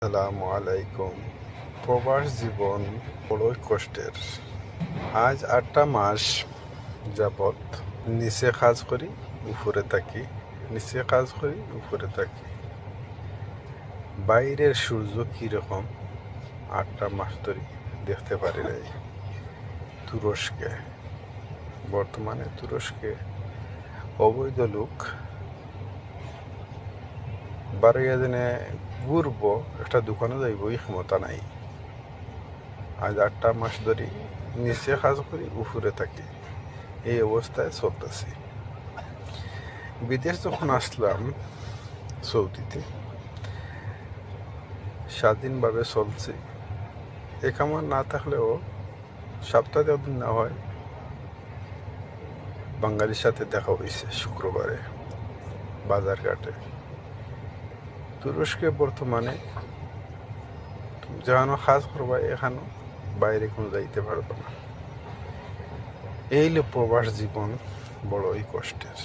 আসসালামু আলাইকুম। প্রবাস জীবন বড়ই কষ্টের। আজ 8টা মাস যাবৎ নিচে কাজ করি, উপরে থাকি, নিচে কাজ করি, উপরে থাকি। বাইরের সূর্য কিরকম 8টা মাস ধরে দেখতে পারি নাই। তুরস্কে, বর্তমানে তুরস্কে অবৈধ লোক বারোয়া দিনে ঘুরবো, একটা দোকানে যাইব, এই ক্ষমতা নাই। আজ 8টা মাস ধরে নিচে কাজ করি, উপরে থাকি, এই অবস্থায় চলতেছি। বিদেশ যখন আসলাম সৌদিতে, স্বাধীনভাবে চলছি। একামার না থাকলেও সপ্তাহে দিন না হয় বাঙালির সাথে দেখা হয়েছে শুক্রবারে বাজার ঘাটে। তুরস্কে বর্তমানে যেখানে কাজ করবা এখানেও বাইরে কোনো যাইতে পারবে না। এই প্রবাস জীবন বড়ই কষ্টের।